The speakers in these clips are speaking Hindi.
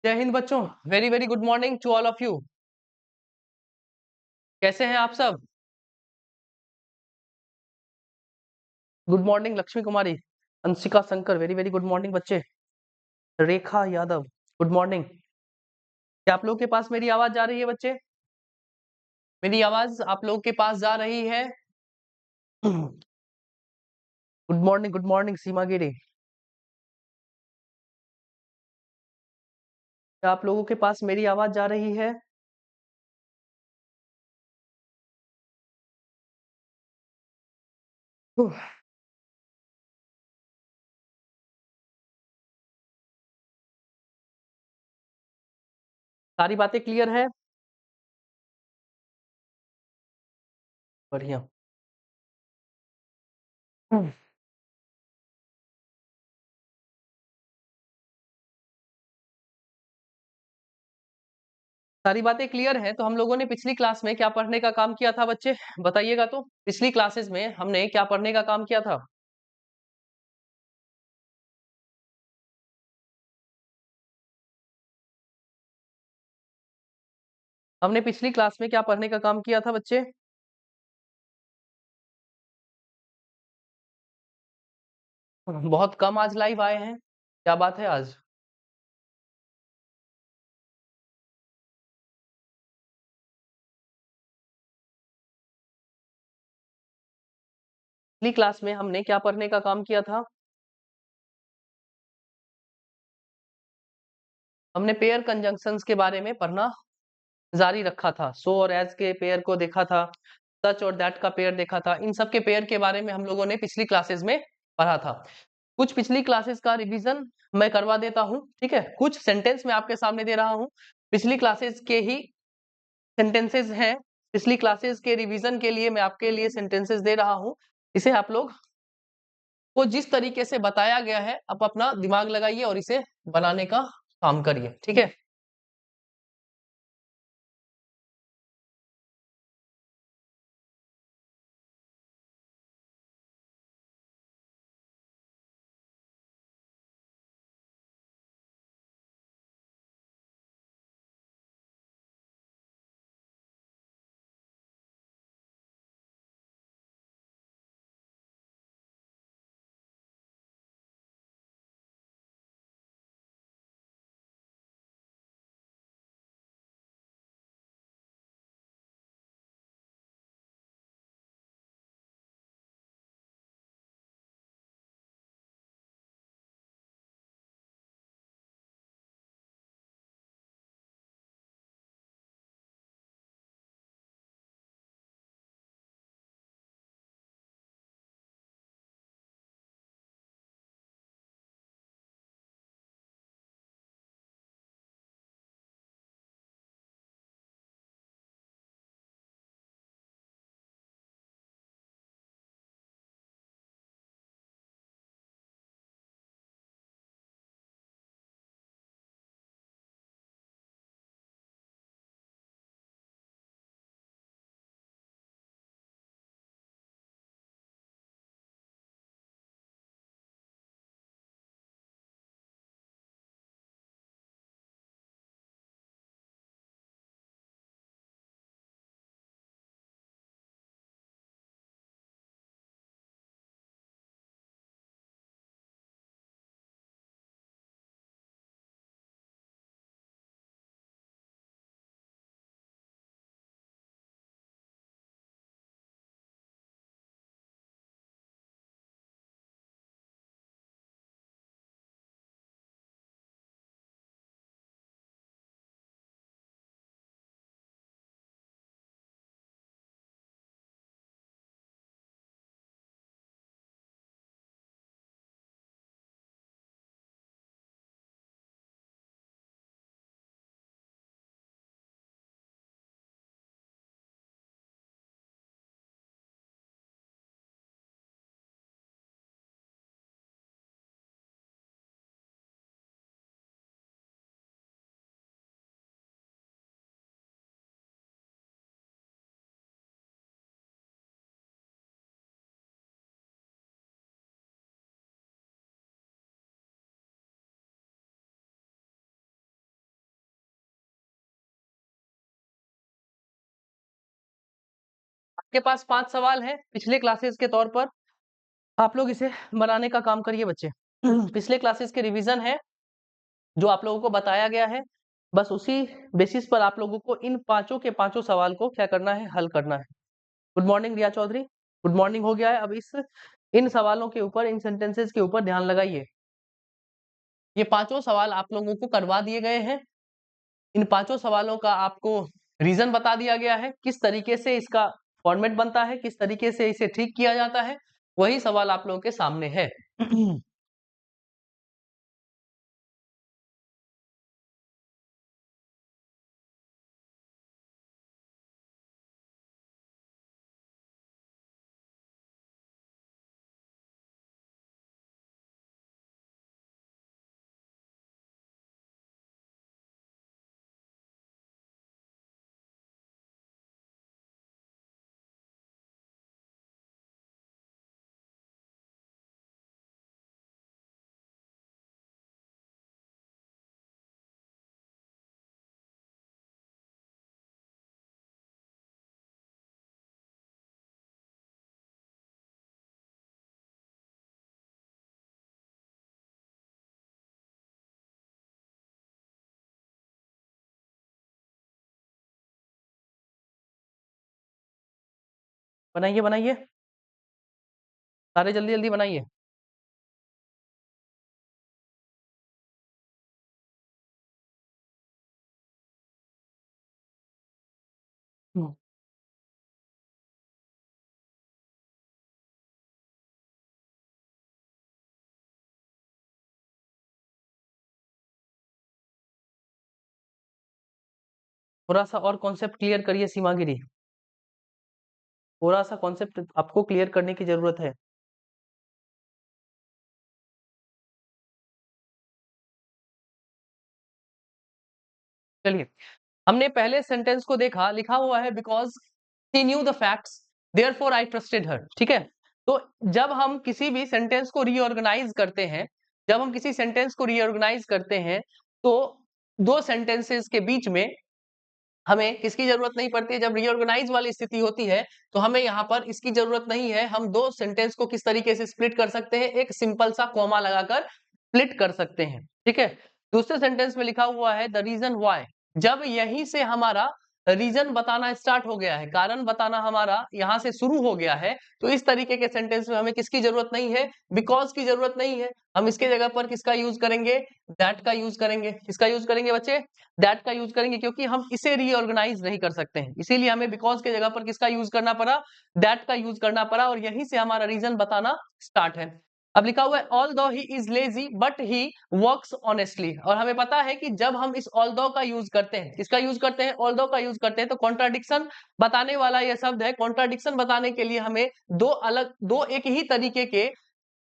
जय हिंद बच्चों। Very very good morning to all of you. कैसे हैं आप सब? Good morning Lakshmi Kumari, Anshika Shankar, very very good morning बच्चे। Rekha Yadav, good morning. क्या आप लोगों के पास मेरी आवाज जा रही है बच्चे? मेरी आवाज आप लोगों के पास जा रही है? गुड मॉर्निंग सीमा गिरी। क्या आप लोगों के पास मेरी आवाज जा रही है? सारी बातें क्लियर है? बढ़िया। सारी बातें क्लियर है तो हम लोगों ने पिछली क्लास में क्या पढ़ने का काम किया था बच्चे? बताइएगा तो। पिछली क्लासेस में हमने क्या पढ़ने का काम किया था? हमने पिछली क्लास में क्या पढ़ने का काम किया था बच्चे? बहुत कम आज लाइव आए हैं, क्या बात है आज? पिछली क्लास में हमने क्या पढ़ने का काम किया था? हमने पेयर कंजंक्शंस के बारे में पढ़ना जारी रखा था। सो और एज के पेयर को देखा था, सच और दैट का पेयर देखा था। इन सब के पेयर के बारे में हम लोगों ने पिछली क्लासेस में पढ़ा था। कुछ पिछली क्लासेस का रिवीजन मैं करवा देता हूँ, ठीक है? कुछ सेंटेंस मैं आपके सामने दे रहा हूँ, पिछली क्लासेस के ही सेंटेंसेस हैं। पिछली क्लासेस के रिवीजन के लिए मैं आपके लिए सेंटेंसेस दे रहा हूँ। इसे आप लोग को जिस तरीके से बताया गया है आप अपना दिमाग लगाइए और इसे बनाने का काम करिए, ठीक है? आपके पास 5 सवाल हैं पिछले क्लासेस के तौर पर, आप लोग इसे बनाने का काम करिए बच्चे। पिछले क्लासेस के रिवीजन है जो आप लोगों को बताया गया है, बस उसी बेसिस पर आप लोगों को इन पांचों के पांचों सवाल को क्या करना है, हल करना है। गुड मॉर्निंग रिया चौधरी, गुड मॉर्निंग हो गया है। अब इन सवालों के ऊपर, इन सेंटेंसेस के ऊपर ध्यान लगाइए। ये पांचों सवाल आप लोगों को करवा दिए गए हैं। इन पांचों सवालों का आपको रीजन बता दिया गया है, किस तरीके से इसका फॉर्मेट बनता है, किस तरीके से इसे ठीक किया जाता है, वही सवाल आप लोगों के सामने है। बनाइए बनाइए, सारे जल्दी जल्दी बनाइए। हम्म, थोड़ा सा और कॉन्सेप्ट क्लियर करिए सीमा गिरी, थोड़ा सा कॉन्सेप्ट आपको क्लियर करने की जरूरत है। चलिए, हमने पहले सेंटेंस को देखा, लिखा हुआ है because he knew the facts therefore I trusted her. ठीक है, तो जब हम किसी भी सेंटेंस को रीऑर्गेनाइज करते हैं, जब हम किसी सेंटेंस को रीऑर्गेनाइज करते हैं, तो दो सेंटेंसेस के बीच में हमें किसकी जरूरत नहीं पड़ती है। जब रीऑर्गेनाइज वाली स्थिति होती है तो हमें यहाँ पर इसकी जरूरत नहीं है। हम दो सेंटेंस को किस तरीके से स्प्लिट कर सकते हैं, एक सिंपल सा कॉमा लगाकर स्प्लिट कर सकते हैं। ठीक है, दूसरे सेंटेंस में लिखा हुआ है द रीजन व्हाई। जब यहीं से हमारा रीजन बताना स्टार्ट हो गया है, कारण बताना हमारा यहाँ से शुरू हो गया है, तो इस तरीके के सेंटेंस में हमें किसकी जरूरत नहीं है, बिकॉज की जरूरत नहीं है। हम इसके जगह पर किसका यूज करेंगे, दैट का यूज करेंगे। किसका यूज करेंगे बच्चे, दैट का यूज करेंगे, क्योंकि हम इसे रीऑर्गेनाइज नहीं कर सकते हैं, इसीलिए हमें बिकॉज के जगह पर किसका यूज करना पड़ा, दैट का यूज करना पड़ा, और यहीं से हमारा रीजन बताना स्टार्ट है। अब लिखा हुआ है ऑल दो he is lazy but he works honestly, और हमें पता है कि जब हम इस ऑल दो का यूज करते हैं, किसका यूज करते हैं, ऑल दो का यूज करते हैं, तो कॉन्ट्राडिक्शन बताने वाला यह शब्द है। कॉन्ट्राडिक्शन बताने के लिए हमें दो एक ही तरीके के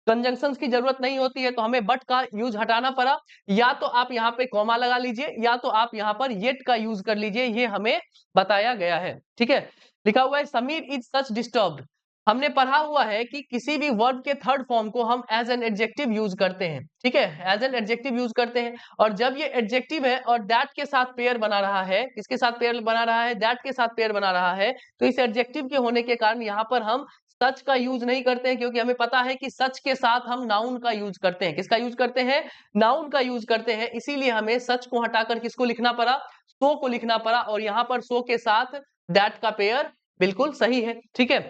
कंजंक्शंस की जरूरत नहीं होती है, तो हमें बट का यूज हटाना पड़ा। या तो आप यहाँ पे कॉमा लगा लीजिए, या तो आप यहाँ पर येट का यूज कर लीजिए, ये हमें बताया गया है। ठीक है, लिखा हुआ है समीर इज सच डिस्टर्ब्ड। हमने पढ़ा हुआ है कि किसी भी वर्ब के थर्ड फॉर्म को हम एज एन एडजेक्टिव यूज करते हैं। ठीक है, एज एन एडजेक्टिव यूज करते हैं, और जब ये एडजेक्टिव है और दैट के साथ पेयर बना रहा है, किसके साथ पेयर बना रहा है, दैट के साथ पेयर बना रहा है, तो इस एडजेक्टिव के होने के कारण यहाँ पर हम सच का यूज नहीं करते हैं, क्योंकि हमें पता है कि सच के साथ हम नाउन का यूज करते हैं। किसका यूज करते हैं, नाउन का यूज करते हैं, इसीलिए हमें सच को हटाकर किसको लिखना पड़ा, सो को लिखना पड़ा, और यहाँ पर सो के साथ दैट का पेयर बिल्कुल सही है। ठीक है,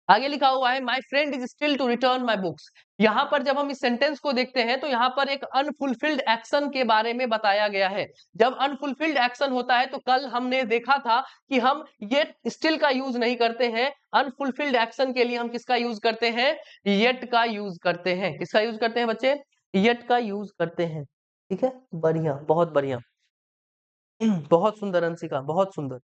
आगे लिखा हुआ है my friend is still to return my books. यहाँ पर जब हम इस सेंटेंस को देखते हैं तो यहाँ पर एक अनफुलफिल्ड एक्शन के बारे में बताया गया है। जब अनफुलफिल्ड एक्शन होता है तो कल हमने देखा था कि हम ये स्टिल का यूज नहीं करते हैं, अनफुलफिल्ड एक्शन के लिए हम किसका यूज करते हैं, येट का यूज करते हैं। किसका यूज करते हैं बच्चे, येट का यूज करते हैं। ठीक है, बढ़िया, बहुत बढ़िया, बहुत सुंदर अंशिका, बहुत सुंदर।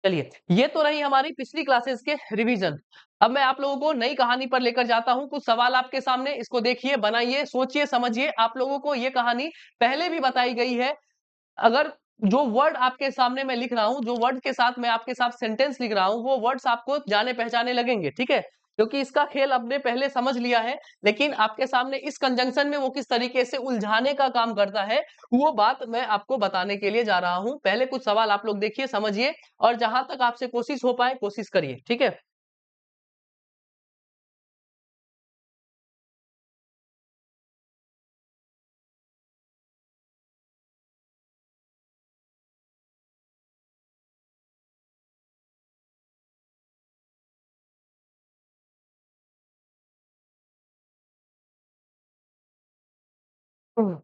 चलिए, ये तो रही हमारी पिछली क्लासेस के रिवीजन। अब मैं आप लोगों को नई कहानी पर लेकर जाता हूं। कुछ सवाल आपके सामने, इसको देखिए, बनाइए, सोचिए, समझिए। आप लोगों को ये कहानी पहले भी बताई गई है। अगर जो वर्ड आपके सामने मैं लिख रहा हूं, जो वर्ड के साथ मैं आपके साथ सेंटेंस लिख रहा हूं, वो वर्ड्स आपको जाने पहचाने लगेंगे। ठीक है, क्योंकि इसका खेल आपने पहले समझ लिया है, लेकिन आपके सामने इस कंजंक्शन में वो किस तरीके से उलझाने का काम करता है, वो बात मैं आपको बताने के लिए जा रहा हूँ। पहले कुछ सवाल आप लोग देखिए, समझिए और जहां तक आपसे कोशिश हो पाए कोशिश करिए, ठीक है? हम्म।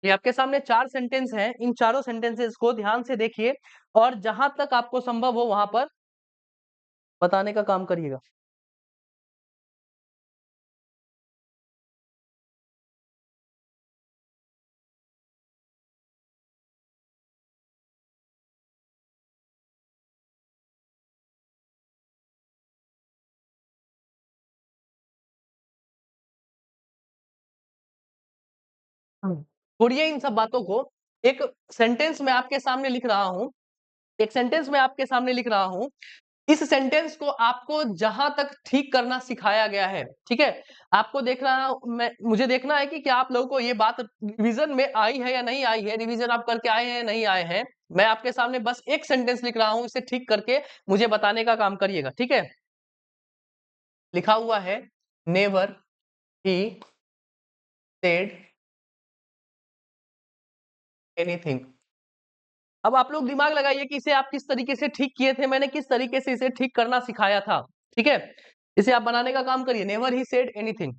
ये आपके सामने 4 सेंटेंस हैं, इन चारों सेंटेंसेस को ध्यान से देखिए और जहां तक आपको संभव हो वहां पर बताने का काम करिएगा। छोड़िए इन सब बातों को, एक सेंटेंस मैं आपके सामने लिख रहा हूं, एक सेंटेंस मैं आपके सामने लिख रहा हूं, इस सेंटेंस को आपको जहां तक ठीक करना सिखाया गया है, ठीक है? आपको देखना मैं मुझे देखना है कि क्या आप लोगों को ये बात रिवीजन में आई है या नहीं आई है, रिवीजन आप करके आए हैं या नहीं आए हैं। मैं आपके सामने बस एक सेंटेंस लिख रहा हूं, इसे ठीक करके मुझे बताने का काम करिएगा, ठीक है? लिखा हुआ है नेवर ही सेड एनीथिंग। अब आप लोग दिमाग लगाइए कि इसे आप किस तरीके से ठीक किए थे, मैंने किस तरीके से इसे ठीक करना सिखाया था, ठीक है? इसे आप बनाने का काम करिए, नेवर ही सेड एनीथिंग।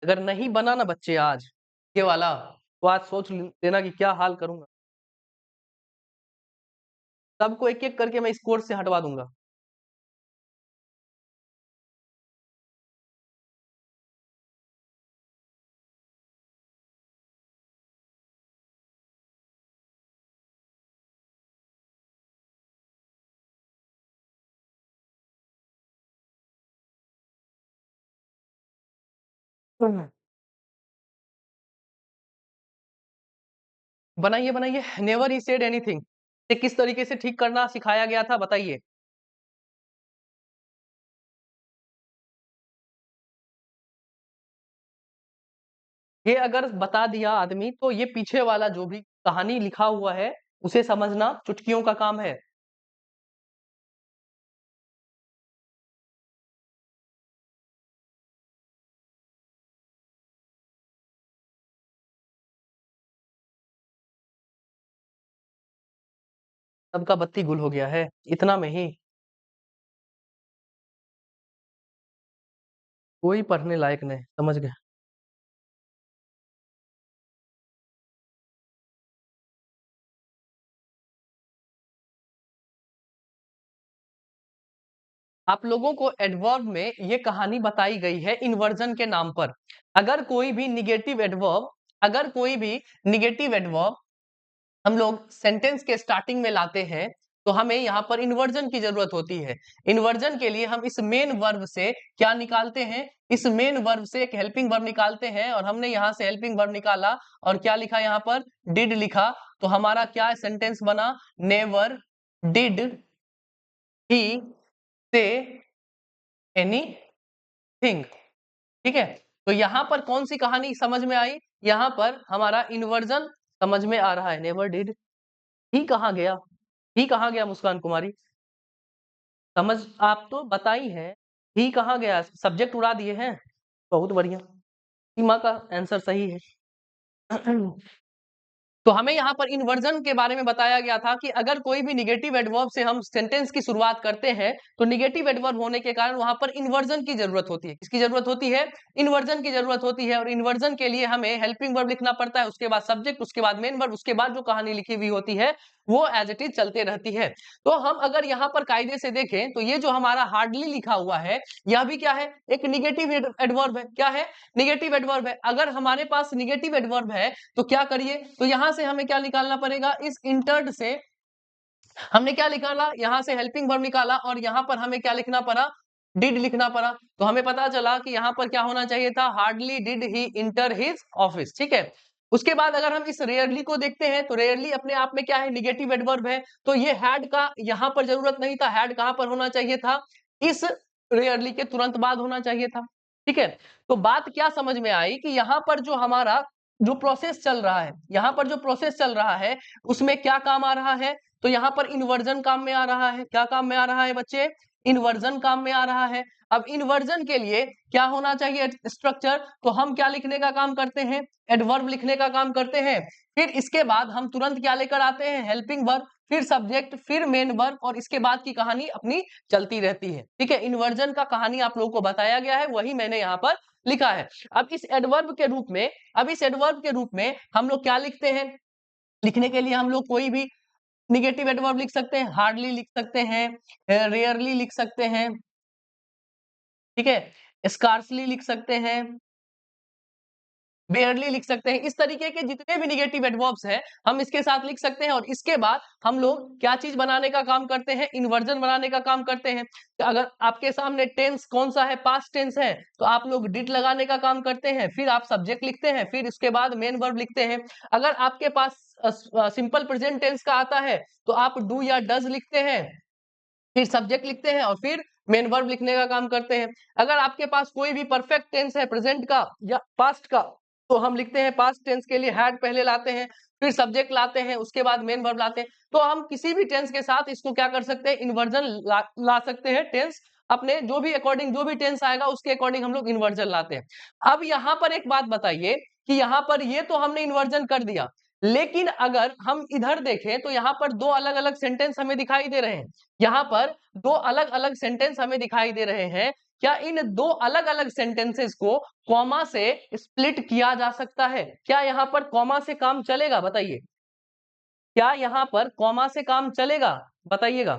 अगर नहीं बना ना बच्चे आज ये वाला, तो आज सोच लेना कि क्या हाल करूंगा। सबको एक एक करके मैं इस कोर्स से हटवा दूंगा। हम्म। बनाइए बनाइए। नेवर ही सेड एनीथिंग, ये किस तरीके से ठीक करना सिखाया गया था बताइए। ये अगर बता दिया आदमी तो ये पीछे वाला जो भी कहानी लिखा हुआ है उसे समझना चुटकियों का काम है। सबका बत्ती गुल हो गया है इतना में ही। कोई पढ़ने लायक नहीं, समझ गए। आप लोगों को एडवर्ब में ये कहानी बताई गई है इन्वर्जन के नाम पर। अगर कोई भी निगेटिव एडवर्ब, अगर कोई भी निगेटिव एडवर्ब हम लोग सेंटेंस के स्टार्टिंग में लाते हैं तो हमें यहाँ पर इन्वर्जन की जरूरत होती है। इन्वर्जन के लिए हम इस मेन वर्ब से क्या निकालते हैं, इस मेन वर्ब से एक हेल्पिंग वर्ब निकालते हैं, और हमने यहाँ से हेल्पिंग वर्ब निकाला और क्या लिखा यहाँ पर, डिड लिखा। तो हमारा क्या सेंटेंस बना, never did he say anything. ठीक है, तो यहाँ पर कौन सी कहानी समझ में आई, यहाँ पर हमारा इन्वर्जन समझ में आ रहा है। नेवर डिड ही कहाँ गया, ही कहाँ गया मुस्कान कुमारी, समझ आप तो बताई है, ही कहाँ गया, सब्जेक्ट उड़ा दिए हैं। बहुत बढ़िया, सीमा का आंसर सही है। तो हमें यहाँ पर इन्वर्जन के बारे में बताया गया था कि अगर कोई भी निगेटिव एडवर्ब से हम सेंटेंस की शुरुआत करते हैं तो निगेटिव एडवर्ब होने के कारण वहां पर इन्वर्जन की जरूरत होती है। किसकी जरूरत होती है, इन्वर्जन की जरूरत होती है। और इन्वर्जन के लिए हमें हेल्पिंग वर्ब लिखना पड़ता है, उसके बाद सब्जेक्ट, उसके बाद मेन वर्ब, उसके बाद जो कहानी लिखी हुई होती है वो एज इट इज चलते रहती है। तो हम अगर यहाँ पर कायदे से देखें तो ये जो हमारा हार्डली लिखा हुआ है यह भी क्या है, एक निगेटिव एडवर्ब है। क्या है, निगेटिव एडवर्ब है। अगर हमारे पास निगेटिव एडवर्ब है तो क्या करिए, तो यहां से हमें क्या निकालना पड़ेगा, इस इंटर्ड से हमने क्या निकाला, यहां से हेल्पिंग वर्ब निकाला और यहां पर हमें क्या लिखना पड़ा, डिड लिखना पड़ा। तो हमें पता चला कि यहां पर क्या होना चाहिए था, hardly did he inter his office. ठीक है, उसके बाद अगर हम इस रेयरली को देखते हैं तो रेयरली अपने आप में क्या है, निगेटिव एडवर्ब है। तो ये हैड का यहां पर जरूरत नहीं था, हैड कहां पर होना चाहिए था, इस रेयरली के तुरंत बाद होना चाहिए था। ठीक है, तो बात क्या समझ में आई कि यहाँ पर जो हमारा जो प्रोसेस चल रहा है, यहाँ पर जो प्रोसेस चल रहा है उसमें क्या काम आ रहा है, तो यहाँ पर इन्वर्जन काम में आ रहा है। क्या काम में आ रहा है बच्चे, इन्वर्जन काम में आ रहा है। अब इन्वर्जन के लिए क्या होना चाहिए, स्ट्रक्चर, तो हम क्या लिखने का काम करते हैं, एडवर्ब लिखने का काम करते हैं। फिर इसके बाद हम तुरंत क्या लेकर आते हैं, हेल्पिंग वर्ब, फिर सब्जेक्ट, फिर मेन वर्ब, और इसके बाद की कहानी अपनी चलती रहती है। ठीक है, इन्वर्जन का कहानी आप लोगों को बताया गया है, वही मैंने यहाँ पर लिखा है। अब इस एडवर्ब के रूप में, अब इस एडवर्ब के रूप में हम लोग क्या लिखते हैं, लिखने के लिए हम लोग कोई भी निगेटिव एडवर्ब लिख सकते हैं, हार्डली लिख सकते हैं, रेयरली लिख सकते हैं, ठीक है, स्कार्सली लिख सकते हैं, बेयरली लिख सकते हैं। इस तरीके के जितने भी निगेटिव एडवर्ब्स हैं हम इसके साथ लिख सकते हैं। और इसके बाद हम लोग क्या चीज बनाने का काम करते हैं, इन्वर्जन बनाने का काम करते हैं। तो अगर आपके सामने टेंस कौन सा है, पास्ट टेंस है, तो आप लोग डिड लगाने का काम करते हैं, फिर आप सब्जेक्ट लिखते हैं, फिर उसके बाद मेन वर्ब लिखते हैं। अगर आपके पास सिंपल प्रेजेंट टेंस का आता है तो आप डू या डज लिखते हैं, फिर सब्जेक्ट लिखते हैं और फिर मेन वर्ब लिखने का काम करते हैं। अगर आपके पास कोई भी परफेक्ट टेंस है प्रेजेंट का या पास्ट का, तो हम लिखते हैं पास्ट टेंस के लिए हैड पहले लाते हैं, फिर सब्जेक्ट लाते हैं, उसके बाद मेन वर्ब लाते हैं। तो हम किसी भी टेंस के साथ इसको क्या कर सकते हैं, इन्वर्जन ला सकते हैं। टेंस अपने जो भी अकॉर्डिंग, जो भी टेंस आएगा उसके अकॉर्डिंग हम लोग इन्वर्जन लाते हैं। अब यहाँ पर एक बात बताइए कि यहाँ पर ये तो हमने इन्वर्जन कर दिया, लेकिन अगर हम इधर देखें तो यहाँ पर दो अलग अलग सेंटेंस हमें दिखाई दे रहे हैं। यहाँ पर दो अलग अलग सेंटेंस हमें दिखाई दे रहे हैं। क्या इन दो अलग अलग सेंटेंसेस को कॉमा से स्प्लिट किया जा सकता है, क्या यहाँ पर कॉमा से काम चलेगा बताइए, क्या यहाँ पर कॉमा से काम चलेगा, बताइएगा।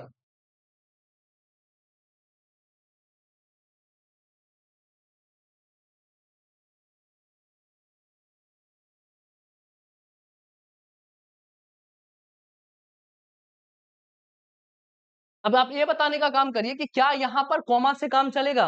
अब आप ये बताने का काम करिए कि क्या यहाँ पर कॉमा से काम चलेगा।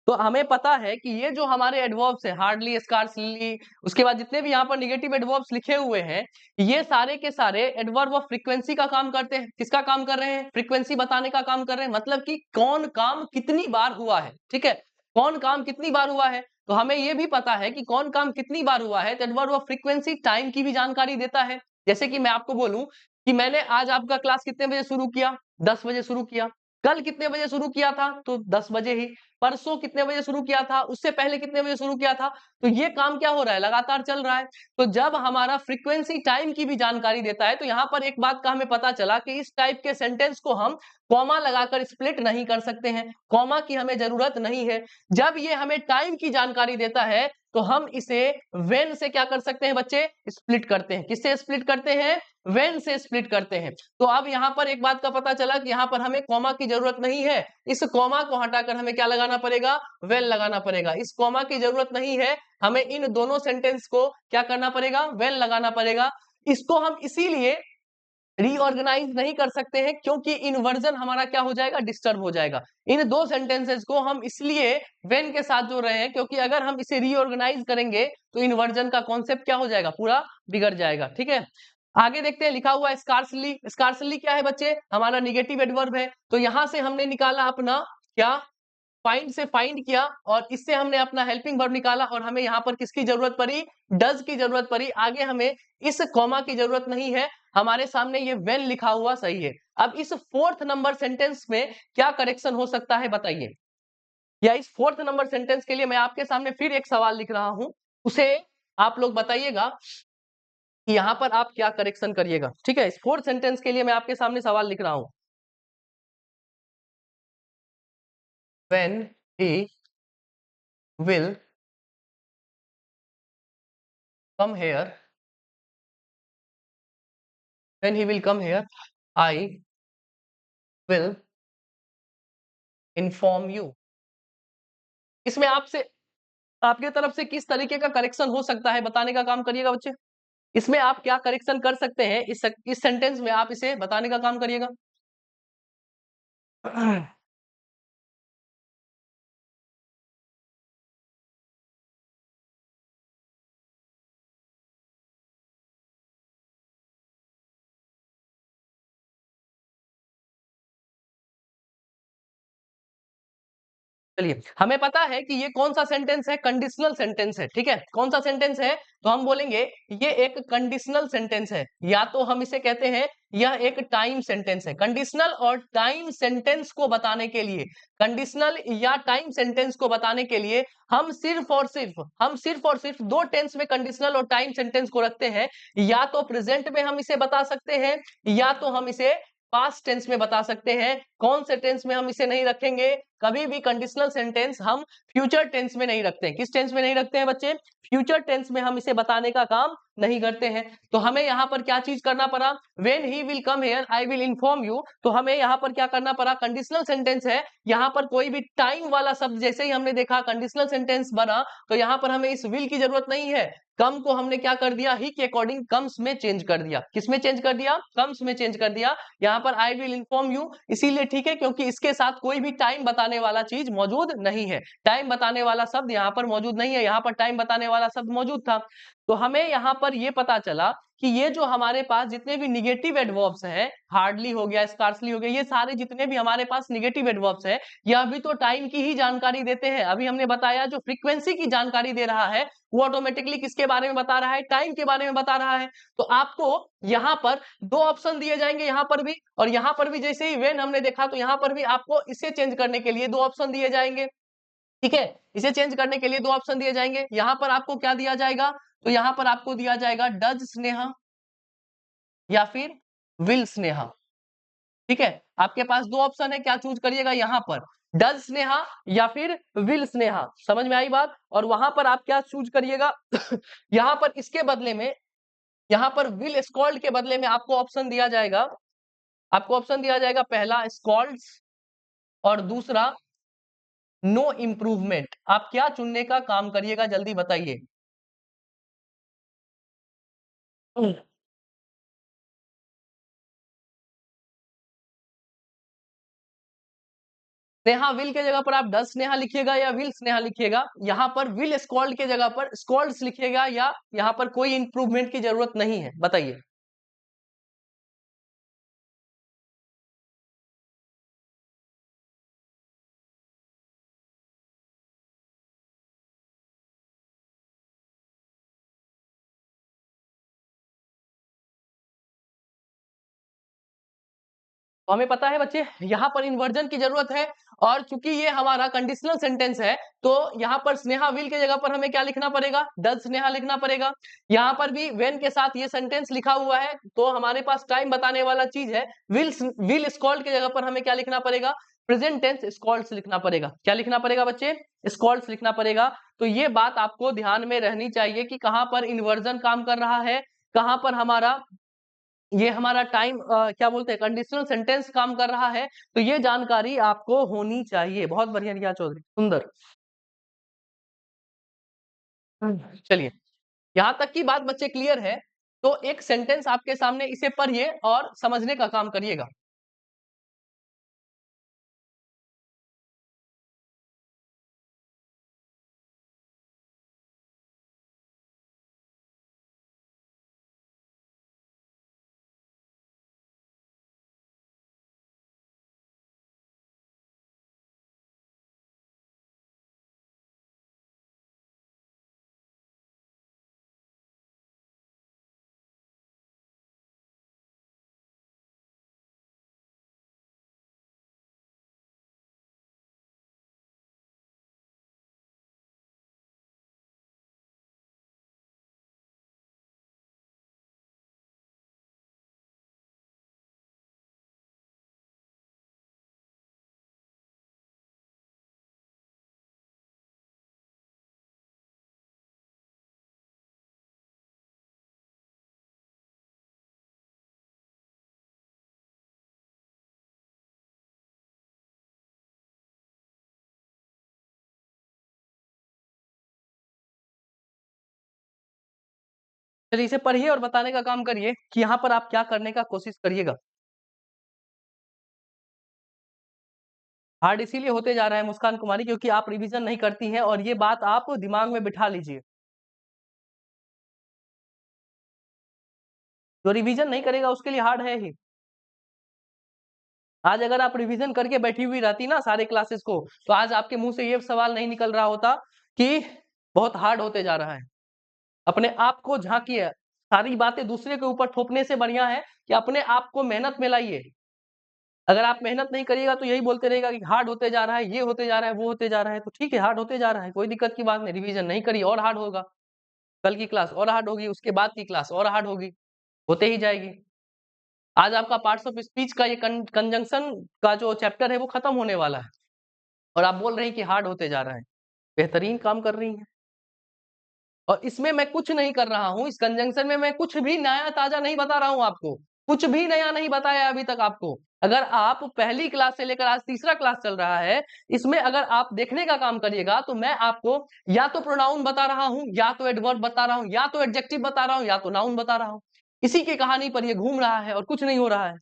तो हमें पता है कि ये जो हमारे एडवर्ब्स है हार्डली, स्कार्सली, उसके बाद जितने भी यहाँ पर नेगेटिव एडवर्ब्स लिखे हुए हैं, ये सारे के सारे एडवर्ब ऑफ फ्रीक्वेंसी का काम करते हैं। किसका काम कर रहे हैं? फ्रीक्वेंसी बताने का काम कर रहे हैं, मतलब कि कौन काम कितनी बार हुआ है। ठीक है, कौन काम कितनी बार हुआ है, तो हमें ये भी पता है कि कौन काम कितनी बार हुआ है, तो एडवर्ब ऑफ फ्रीक्वेंसी टाइम की भी जानकारी देता है। जैसे कि मैं आपको बोलूं कि मैंने आज आपका क्लास कितने बजे शुरू किया? 10 बजे शुरू किया। कल कितने बजे शुरू किया था? तो 10 बजे ही। परसों कितने बजे शुरू किया था? उससे पहले कितने बजे शुरू किया था? तो ये काम क्या हो रहा है? लगातार चल रहा है। तो जब हमारा फ्रीक्वेंसी टाइम की भी जानकारी देता है, तो यहाँ पर एक बात का हमें पता चला कि इस टाइप के सेंटेंस को हम कॉमा लगाकर स्प्लिट नहीं कर सकते हैं। कॉमा की हमें जरूरत नहीं है। जब ये हमें टाइम की जानकारी देता है, तो हम इसे व्हेन से क्या कर सकते हैं बच्चे? स्प्लिट करते हैं। किससे स्प्लिट करते हैं? व्हेन से स्प्लिट करते हैं। तो अब यहाँ पर एक बात का पता चला कि यहाँ पर हमें कॉमा की जरूरत नहीं है। इस कॉमा को हटाकर हमें क्या लगाना पड़ेगा? वेल लगाना पड़ेगा। इस कॉमा की जरूरत नहीं है, हमें इन दोनों सेंटेंस को क्या करना पड़ेगा? वेल लगाना पड़ेगा। इसको हम इसीलिए रीऑर्गेनाइज नहीं कर सकते हैं क्योंकि इन्वर्जन हमारा क्या हो जाएगा? डिस्टर्ब हो जाएगा। इन दो सेंटेंसेस को हम इसलिए वेन के साथ जोड़ रहे हैं क्योंकि अगर हम इसे रीऑर्गेनाइज करेंगे तो इन्वर्जन का कॉन्सेप्ट क्या हो जाएगा? पूरा बिगड़ जाएगा। ठीक है, आगे देखते हैं। लिखा हुआ है स्कार्सली। स्कार्सली क्या है बच्चे? हमारा निगेटिव एडवर्ब है। तो यहां से हमने निकाला अपना क्या? फाइंड से फाइंड किया और इससे हमने अपना हेल्पिंग वर्ब निकाला और हमें यहाँ पर किसकी जरूरत पड़ी? डज की जरूरत पड़ी। आगे हमें इस कॉमा की जरूरत नहीं है, हमारे सामने ये वेन लिखा हुआ सही है। अब इस फोर्थ नंबर सेंटेंस में क्या करेक्शन हो सकता है बताइए? या इस फोर्थ नंबर सेंटेंस के लिए मैं आपके सामने फिर एक सवाल लिख रहा हूं, उसे आप लोग बताइएगा कि यहाँ पर आप क्या करेक्शन करिएगा। ठीक है, इस फोर्थ सेंटेंस के लिए मैं आपके सामने सवाल लिख रहा हूं। When he will come here, when he will come here, I will inform you। इसमें आपसे आपके तरफ से किस तरीके का करेक्शन हो सकता है बताने का काम करिएगा बच्चे। इसमें आप क्या करेक्शन कर सकते हैं? इस सेंटेंस में आप इसे बताने का काम करिएगा। चलिए, हमें पता है कि ये कौन सा सेंटेंस है? कंडीशनल सेंटेंस है। ठीक है, कौन सा सेंटेंस है? तो हम बोलेंगे ये एक कंडीशनल सेंटेंस है, या तो हम इसे कहते हैं यह एक टाइम सेंटेंस है। कंडीशनल और टाइम सेंटेंस को बताने के लिए, कंडीशनल या टाइम सेंटेंस को बताने के लिए हम सिर्फ और सिर्फ दो टेंस में कंडीशनल और टाइम सेंटेंस को रखते हैं। या तो प्रेजेंट में हम इसे बता सकते हैं, या तो हम इसे पास्ट टेंस में बता सकते हैं। कौन से टेंस में हम इसे नहीं रखेंगे? कभी भी कंडीशनल सेंटेंस हम फ्यूचर टेंस में नहीं रखते हैं। किस टेंस में नहीं रखते हैं बच्चे? फ्यूचर टेंस में हम इसे बताने का काम नहीं करते हैं। तो हमें यहाँ पर क्या चीज करना पड़ा? When he will come here I will inform you. तो हमें यहाँ पर क्या करना पड़ा? कंडीशनल सेंटेंस है, यहाँ पर कोई भी टाइम वाला शब्द जैसे ही हमने देखा कंडीशनल सेंटेंस बना, तो यहाँ पर हमें इस विल की जरूरत नहीं है। कम को हमने क्या कर दिया? ही के अकॉर्डिंग कम्स में चेंज कर दिया। किस में चेंज कर दिया? कम्स में चेंज कर दिया। यहाँ पर आई विल इन्फॉर्म यू इसीलिए ठीक है क्योंकि इसके साथ कोई भी टाइम बताने वाला चीज मौजूद नहीं है। टाइम बताने वाला शब्द यहाँ पर मौजूद नहीं है, यहाँ पर टाइम बताने वाला शब्द मौजूद था। तो हमें यहाँ पर ये पता चला कि ये जो हमारे पास जितने भी निगेटिव एडवर्ब्स हैं, हार्डली हो गया, स्कार्सली हो गया, ये सारे जितने भी हमारे पास निगेटिव एडवर्ब्स हैं, यह भी तो टाइम की ही जानकारी देते हैं। अभी हमने बताया जो फ्रीक्वेंसी की जानकारी दे रहा है वो ऑटोमेटिकली किसके बारे में बता रहा है? टाइम के बारे में बता रहा है। तो आपको यहाँ पर दो ऑप्शन दिए जाएंगे, यहाँ पर भी और यहाँ पर भी। जैसे ही व्हेन हमने देखा तो यहाँ पर भी आपको इसे चेंज करने के लिए दो ऑप्शन दिए जाएंगे। ठीक है, इसे चेंज करने के लिए दो ऑप्शन दिए जाएंगे। यहाँ पर आपको क्या दिया जाएगा? तो यहाँ पर आपको दिया जाएगा डज स्नेहा या फिर विल स्नेहा। ठीक है, आपके पास दो ऑप्शन है, क्या चूज करिएगा? यहाँ पर डज स्नेहा या फिर विल स्नेहा। समझ में आई बात? और वहां पर आप क्या चूज करिएगा? यहाँ पर इसके बदले में, यहाँ पर विल स्कॉल्ड के बदले में आपको ऑप्शन दिया जाएगा। आपको ऑप्शन दिया जाएगा, पहला स्कॉल्ड्स और दूसरा नो इम्प्रूवमेंट। आप क्या चुनने का काम करिएगा? जल्दी बताइए। स्नेहा विल के जगह पर आप डज स्नेहा लिखिएगा या विल स्नेहा लिखिएगा, यहाँ पर विल स्कॉल्ड के जगह पर स्कॉल्ड्स लिखिएगा, या यहाँ पर कोई इंप्रूवमेंट की जरूरत नहीं है, बताइए। तो हमें पता है बच्चे यहाँ पर इन्वर्जन की जरूरत है, और चूंकि ये हमारा कंडीशनल सेंटेंस है तो यहाँ पर स्नेहा विल के जगह पर हमें क्या लिखना पड़ेगा, डज स्नेहा लिखना पड़ेगा। यहाँ पर भी वेन के साथ ये सेंटेंस लिखा हुआ है तो हमारे पास टाइम बताने वाला चीज है, विल स्कॉल्ड के जगह पर हमें क्या लिखना पड़ेगा, प्रेजेंट टेंस स्कॉल्ड्स लिखना पड़ेगा। क्या लिखना पड़ेगा बच्चे, स्कॉल्ड्स लिखना पड़ेगा। तो ये बात आपको ध्यान में रहनी चाहिए कि कहाँ पर इन्वर्जन काम कर रहा है, कहाँ पर हमारा ये हमारा टाइम क्या बोलते हैं कंडीशनल सेंटेंस काम कर रहा है। तो ये जानकारी आपको होनी चाहिए। बहुत बढ़िया रिया चौधरी, सुंदर। चलिए, यहां तक की बात बच्चे क्लियर है। तो एक सेंटेंस आपके सामने, इसे पढ़िए और समझने का काम करिएगा। चलिए, इसे पढ़िए और बताने का काम करिए कि यहाँ पर आप क्या करने का कोशिश करिएगा। हार्ड इसीलिए होते जा रहा है मुस्कान कुमारी, क्योंकि आप रिवीजन नहीं करती हैं, और ये बात आप दिमाग में बिठा लीजिए। जो रिवीजन नहीं करेगा उसके लिए हार्ड है ही। आज अगर आप रिवीजन करके बैठी हुई रहती ना सारे क्लासेस को, तो आज आपके मुंह से ये सवाल नहीं निकल रहा होता कि बहुत हार्ड होते जा रहा है। अपने आप को झांकिए, सारी बातें दूसरे के ऊपर थोपने से बढ़िया है कि अपने आप को मेहनत में लाइए। अगर आप मेहनत नहीं करिएगा तो यही बोलते रहेगा कि हार्ड होते जा रहा है, ये होते जा रहा है, वो होते जा रहा है। तो ठीक है, हार्ड होते जा रहा है, कोई दिक्कत की बात नहीं। रिवीजन नहीं करिए और हार्ड होगा, कल की क्लास और हार्ड होगी, उसके बाद की क्लास और हार्ड होगी, होते ही जाएगी। आज आपका पार्ट्स ऑफ स्पीच का ये कंजंक्शन का जो चैप्टर है वो खत्म होने वाला है, और आप बोल रहे हैं कि हार्ड होते जा रहा है। बेहतरीन काम कर रही हैं। और इसमें मैं कुछ नहीं कर रहा हूं, इस कंजंक्शन में मैं कुछ भी नया ताजा नहीं बता रहा हूं आपको, कुछ भी नया नहीं बताया अभी तक आपको। अगर आप पहली क्लास से लेकर आज तीसरा क्लास चल रहा है, इसमें अगर आप देखने का काम करिएगा तो मैं आपको या तो प्रोनाउन बता रहा हूं, या तो एडवर्ब बता रहा हूं, या तो एडजेक्टिव बता रहा हूं, या तो नाउन बता रहा हूं। इसी की कहानी पर ये घूम रहा है और कुछ नहीं हो रहा है।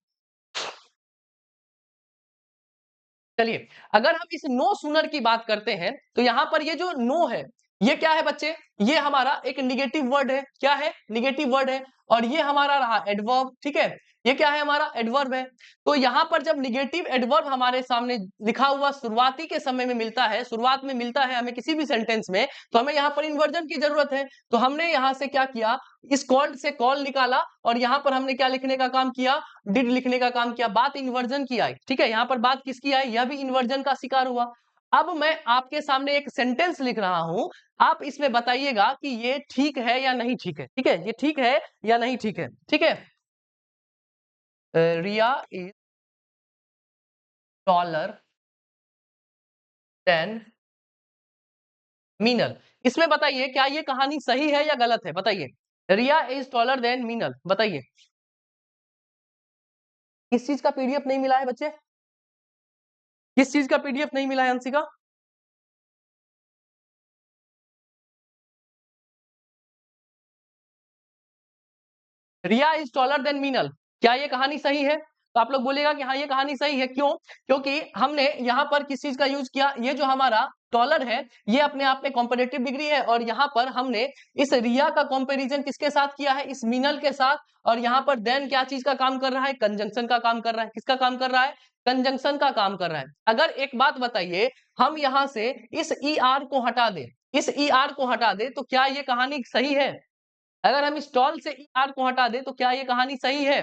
चलिए, अगर हम इस नो सुनर की बात करते हैं तो यहां पर ये जो नो है, ये क्या है बच्चे, ये हमारा एक निगेटिव वर्ड है। क्या है, निगेटिव वर्ड है। और ये हमारा रहा एडवर्ब, ठीक है। ये क्या है, हमारा एडवर्ब है। तो यहां पर जब निगेटिव एडवर्ब हमारे सामने लिखा हुआ शुरुआती के समय में मिलता है, शुरुआत में मिलता है हमें किसी भी सेंटेंस में, तो हमें यहाँ पर इन्वर्जन की जरूरत है। तो हमने यहाँ से क्या किया, इस कॉल्ड से कॉल निकाला, और यहाँ पर हमने क्या लिखने का काम किया, डिड लिखने का काम किया। बात इन्वर्जन की आई, ठीक है। यहाँ पर बात किसकी आई, यह भी इन्वर्जन का शिकार हुआ। अब मैं आपके सामने एक सेंटेंस लिख रहा हूं, आप इसमें बताइएगा कि ये ठीक है या नहीं ठीक है, ठीक है। ये ठीक है या नहीं ठीक है, ठीक है। रिया इज टॉलर देन मीनल। इसमें बताइए क्या ये कहानी सही है या गलत है, बताइए। रिया इज टॉलर देन मीनल, बताइए। किस चीज का पीडीएफ नहीं मिला है बच्चे, किस चीज का पीडीएफ नहीं मिला है अंशिका। रिया इज टॉलर देन मीनल, क्या ये कहानी सही है। तो आप लोग बोलेगा कि हाँ ये कहानी सही है, क्यों? क्योंकि हमने यहाँ पर किस चीज का यूज किया, ये जो हमारा डॉलर है ये अपने आप में कॉम्पिटिटिव डिग्री है, और यहाँ पर हमने इस रिया का कंपैरिजन किसके साथ किया है, इस मीनल के साथ। और यहाँ पर देन क्या चीज का काम कर रहा है, कंजंक्शन का काम कर रहा है। किसका काम कर रहा है, कंजंक्शन का काम कर रहा है। अगर एक बात बताइए, हम यहाँ से इस ई आर को हटा दें, इस ई आर को हटा दें, तो क्या ये कहानी सही है? अगर हम इस टॉल से ई आर को हटा दें तो क्या ये कहानी सही है?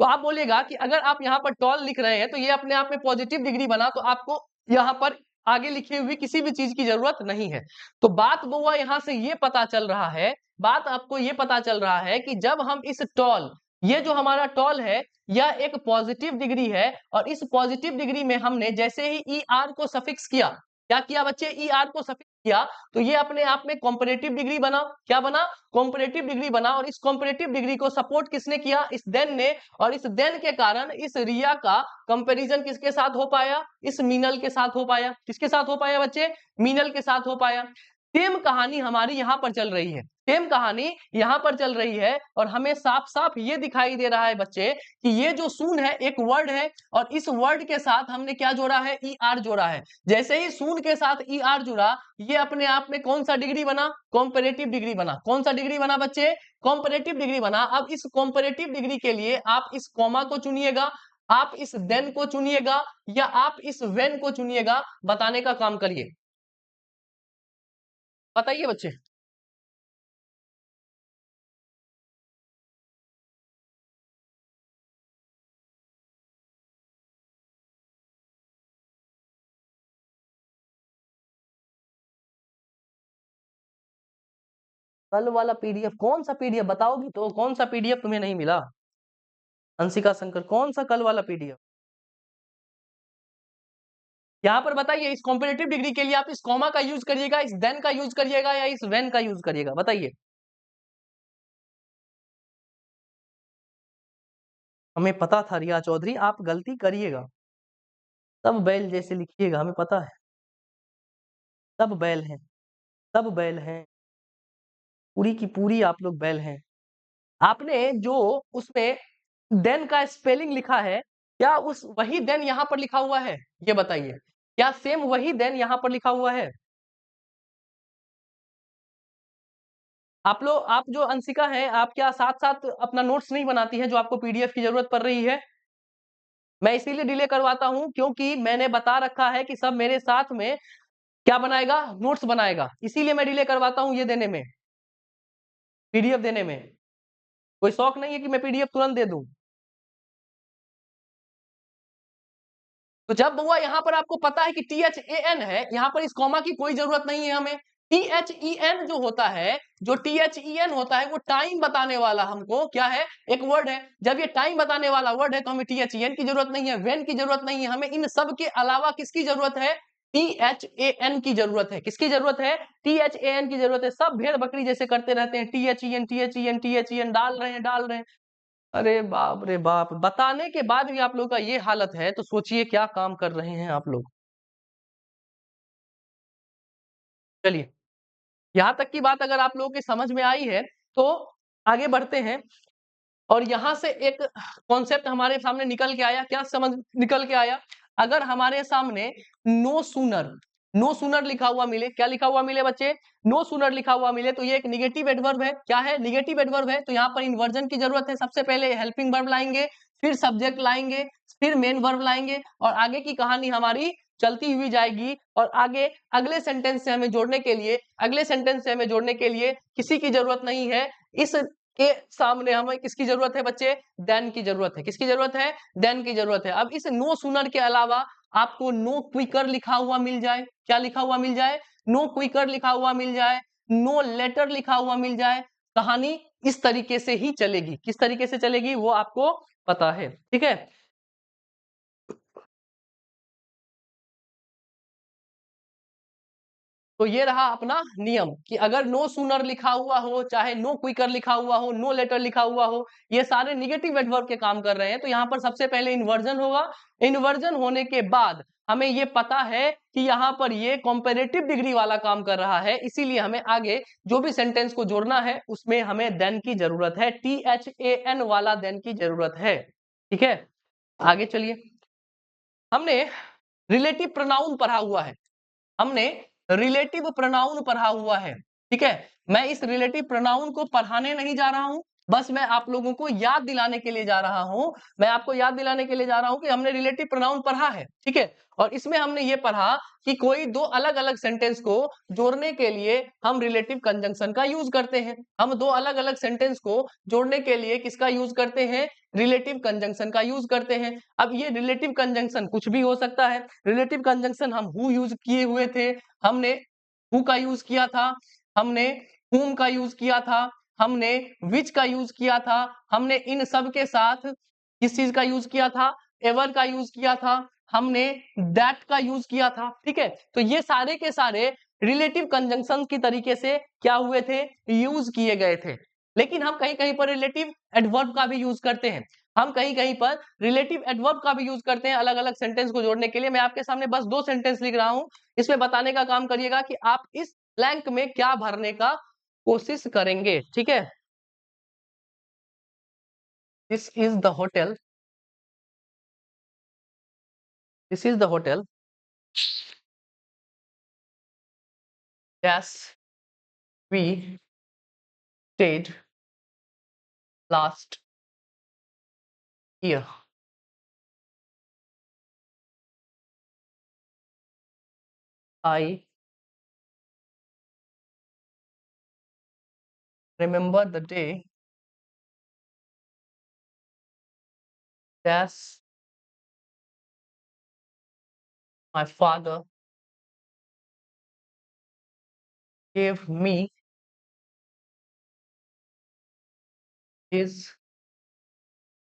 तो आप बोलिएगा कि अगर आप यहाँ पर टॉल लिख रहे हैं तो ये अपने आप में पॉजिटिव डिग्री बना, तो आपको यहाँ पर आगे लिखी हुई किसी भी चीज की जरूरत नहीं है। तो बात बउआ यहाँ से ये पता चल रहा है, बात आपको ये पता चल रहा है कि जब हम इस टॉल, ये जो हमारा टॉल है यह एक पॉजिटिव डिग्री है, और इस पॉजिटिव डिग्री में हमने जैसे ही ई आर को सफिक्स किया, क्या किया बच्चे, ई आर को सफिक्स किया, तो ये अपने आप में कॉम्परेटिव डिग्री बना। क्या बना, कॉम्परेटिव डिग्री बना। और इस कॉम्परेटिव डिग्री को सपोर्ट किसने किया, इस देन ने। और इस देन के कारण इस रिया का कंपैरिजन किसके साथ हो पाया, इस मीनल के साथ हो पाया। किसके साथ हो पाया बच्चे, मीनल के साथ हो पाया। सेम कहानी हमारी यहाँ पर चल रही है, सेम कहानी यहाँ पर चल रही है, और हमें साफ साफ ये दिखाई दे रहा है बच्चे कि ये जो सून है एक वर्ड है, और इस वर्ड के साथ हमने क्या जोड़ा है, ई आर जोड़ा है। जैसे ही सून के साथ ई आर जुड़ा, ये अपने आप में कौन सा डिग्री बना, कॉम्परेटिव डिग्री बना। कौन सा डिग्री बना बच्चे, कॉम्परेटिव डिग्री बना। अब इस कॉम्परेटिव डिग्री के लिए आप इस कॉमा को चुनिएगा, आप इस देन को चुनिएगा, या आप इस वेन को चुनिएगा, बताने का काम करिए। बताइए बच्चे। कल वाला पीडीएफ, कौन सा पीडीएफ बताओगी तो, कौन सा पीडीएफ तुम्हें नहीं मिला? अंशिका शंकर, कौन सा कल वाला पीडीएफ? यहाँ पर बताइए, इस कॉम्पिटिटिव डिग्री के लिए आप इस कॉमा का यूज करिएगा, इस देन का यूज करिएगा, या इस वेन का यूज करिएगा, बताइए। हमें पता था रिया चौधरी आप गलती करिएगा, सब बैल जैसे लिखिएगा, हमें पता है सब बैल हैं, सब बैल हैं, पूरी की पूरी आप लोग बैल हैं। आपने जो उसमें देन का स्पेलिंग लिखा है, क्या उस वही देन यहाँ पर लिखा हुआ है, ये बताइए, क्या सेम वही देन यहाँ पर लिखा हुआ है? आप लोग, आप जो अंशिका है, आप क्या साथ साथ अपना नोट्स नहीं बनाती है जो आपको पीडीएफ की जरूरत पड़ रही है? मैं इसीलिए डिले करवाता हूं क्योंकि मैंने बता रखा है कि सब मेरे साथ में क्या बनाएगा, नोट्स बनाएगा, इसीलिए मैं डिले करवाता हूं ये देने में, पीडीएफ देने में। कोई शौक नहीं है कि मैं पीडीएफ तुरंत दे दूं। तो जब बुआ यहाँ पर आपको पता है कि टी एच ए एन है, यहाँ पर इस कॉमा की कोई जरूरत नहीं है हमें। टी एच ई एन जो होता है, जो टी एच ई एन होता है, वो टाइम बताने वाला हमको क्या है, एक वर्ड है। जब ये टाइम बताने वाला वर्ड है तो हमें टी एच ई एन की जरूरत नहीं है, वेन की जरूरत नहीं है, हमें इन सब के अलावा किसकी जरूरत है, टी एच ए एन की जरूरत है। किसकी जरूरत है, टी एच ए एन की जरूरत है। सब भेड़ बकरी जैसे करते रहते हैं, T H E N, T H E N, T H E N, डाल रहे हैं, डाल रहे हैं। अरे बाप रे बाप, बताने के बाद भी आप लोग का ये हालत है, तो सोचिए क्या काम कर रहे हैं आप लोग। चलिए, यहां तक की बात अगर आप लोगों की समझ में आई है तो आगे बढ़ते हैं। और यहां से एक कॉन्सेप्ट हमारे सामने निकल के आया, क्या समझ निकल के आया, अगर हमारे सामने नो सूनर, नो सूनर लिखा हुआ मिले, क्या लिखा हुआ मिले बच्चे, नो सूनर लिखा हुआ मिले, तो ये एक निगेटिव एडवर्ब है। क्या है, निगेटिव एडवर्ब है। तो यहाँ पर इन्वर्जन की जरूरत है। सबसे पहले हेल्पिंग वर्ब लाएंगे, फिर सब्जेक्ट लाएंगे, फिर मेन वर्ब लाएंगे, और आगे की कहानी हमारी चलती हुई जाएगी। और आगे अगले सेंटेंस से हमें जोड़ने के लिए, अगले सेंटेंस से हमें जोड़ने के लिए किसी की जरूरत नहीं है। इस के सामने हमें किसकी जरूरत है बच्चे, देन की जरूरत है। किसकी जरूरत है, देन की जरूरत है। अब इस नो सूनर के अलावा आपको नो क्विकर लिखा हुआ मिल जाए, क्या लिखा हुआ मिल जाए, नो क्विकर लिखा हुआ मिल जाए, नो लेटर लिखा हुआ मिल जाए, कहानी इस तरीके से ही चलेगी। किस तरीके से चलेगी वो आपको पता है, ठीक है। तो ये रहा अपना नियम कि अगर नो सूनर लिखा हुआ हो, चाहे नो क्विकर लिखा हुआ हो, नो लेटर लिखा हुआ हो, ये सारे निगेटिव एडवर्ब के काम कर रहे हैं। तो यहाँ पर सबसे पहले इन्वर्जन होगा। इन्वर्जन होने के बाद हमें ये पता है कि यहाँ पर ये कॉम्पेरेटिव डिग्री वाला काम कर रहा है, इसीलिए हमें आगे जो भी सेंटेंस को जोड़ना है उसमें हमें देन की जरूरत है, टी एच ए एन वाला देन की जरूरत है। ठीक है, आगे चलिए। हमने रिलेटिव प्रोनाउन पढ़ा हुआ है, हमने रिलेटिव प्रोनाउन पढ़ा हुआ है। ठीक है, मैं इस रिलेटिव प्रोनाउन को पढ़ाने नहीं जा रहा हूं, बस मैं आप लोगों को याद दिलाने के लिए जा रहा हूं। मैं आपको याद दिलाने के लिए जा रहा हूं कि हमने रिलेटिव प्रोनाउन पढ़ा है। ठीक है, और इसमें हमने ये पढ़ा कि कोई दो अलग अलग सेंटेंस को जोड़ने के लिए हम रिलेटिव कंजंक्शन का यूज करते हैं। हम दो अलग अलग सेंटेंस को जोड़ने के लिए किसका यूज करते हैं? रिलेटिव कंजंक्शन का यूज करते हैं। अब ये रिलेटिव कंजंक्शन कुछ भी हो सकता है। रिलेटिव कंजंक्शन हम हु यूज किए हुए थे, हमने हु का यूज किया था, हमने whom का यूज किया था, हमने which का यूज किया था, हमने इन सब के साथ किस चीज का यूज किया था? एवर का यूज किया था, हमने दैट का यूज किया था। ठीक है, तो ये सारे के सारे रिलेटिव कंजंक्शन की तरीके से क्या हुए थे? यूज किए गए थे। लेकिन हम कहीं कहीं पर रिलेटिव एडवर्ब का भी यूज करते हैं, हम कहीं कहीं पर रिलेटिव एडवर्ब का भी यूज करते हैं अलग अलग सेंटेंस को जोड़ने के लिए। मैं आपके सामने बस दो सेंटेंस लिख रहा हूं, इसमें बताने का काम करिएगा कि आप इस ब्लैंक में क्या भरने का कोशिश करेंगे। ठीक है, this is the hotel, this is the hotel yes we stayed last year. I remember the day that my father gave me his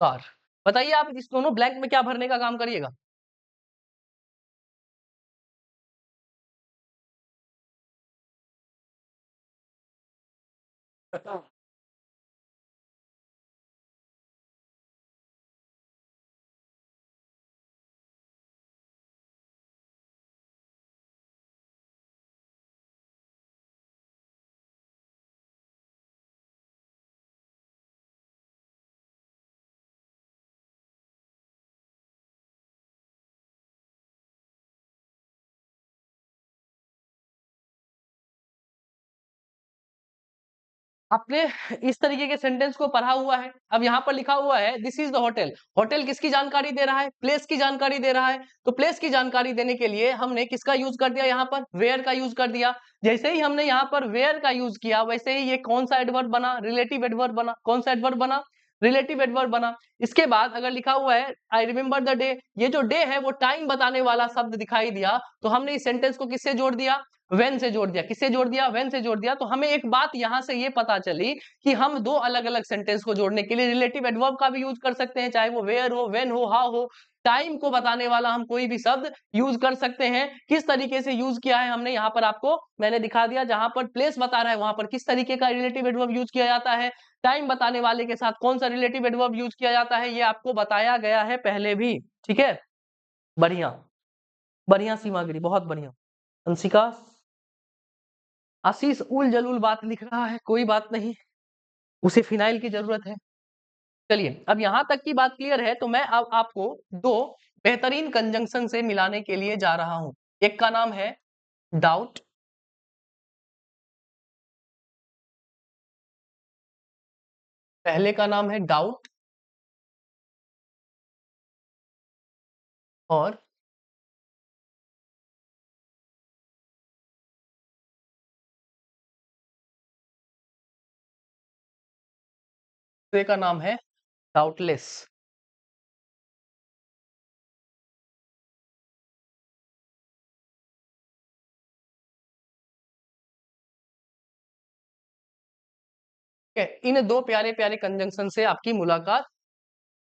car। बताइए आप इस दोनों ब्लैंक में क्या भरने का काम करिएगा? आपने इस तरीके के सेंटेंस को पढ़ा हुआ है। अब यहाँ पर लिखा हुआ है this is the hotel. Hotel किसकी जानकारी दे रहा है? प्लेस की जानकारी दे रहा है। तो प्लेस की जानकारी देने के लिए हमने किसका यूज कर दिया? यहाँ पर वेयर का यूज कर दिया। जैसे ही हमने यहाँ पर वेयर का यूज किया, वैसे ही ये कौन सा एडवर्ब बना? रिलेटिव एडवर्ब बना। कौन सा एडवर्ब बना? रिलेटिव एडवर्ब बना। इसके बाद अगर लिखा हुआ है आई रिमेंबर द डे, ये जो डे है वो टाइम बताने वाला शब्द दिखाई दिया, तो हमने इस सेंटेंस को किससे जोड़ दिया? वेन से जोड़ दिया। किससे जोड़ दिया? वेन से जोड़ दिया। तो हमें एक बात यहां से ये पता चली कि हम दो अलग अलग सेंटेंस को जोड़ने के लिए रिलेटिव एडवर्ब का भी यूज कर सकते हैं, चाहे वो वेयर हो, वेन हो, हाउ हो। टाइम को बताने वाला हम कोई भी शब्द यूज कर सकते हैं। किस तरीके से यूज किया है हमने यहाँ पर आपको मैंने दिखा दिया। जहां पर प्लेस बता रहा है वहां पर किस तरीके का रिलेटिव एडवर्ब यूज किया जाता है, टाइम बताने वाले के साथ कौन सा रिलेटिव एडवर्ब यूज किया जाता है, ये आपको बताया गया है पहले भी। ठीक है, बढ़िया बढ़िया सीमागिरी, बहुत बढ़िया। अंशिका, आशीष उल जलूल बात लिख रहा है, कोई बात नहीं, उसे फिनाइल की जरूरत है। चलिए, अब यहां तक की बात क्लियर है, तो मैं अब आपको दो बेहतरीन कंजंक्शन से मिलाने के लिए जा रहा हूं। एक का नाम है डाउट, पहले का नाम है डाउट, और दूसरे का नाम है डाउटलेस। ठीक है, इन दो प्यारे प्यारे कंजंक्शन से आपकी मुलाकात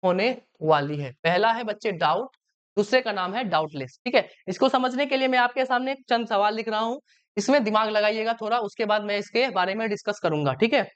होने वाली है। पहला है बच्चे डाउट, दूसरे का नाम है डाउटलेस। ठीक है, इसको समझने के लिए मैं आपके सामने चंद सवाल लिख रहा हूं, इसमें दिमाग लगाइएगा थोड़ा, उसके बाद मैं इसके बारे में डिस्कस करूंगा। ठीक है,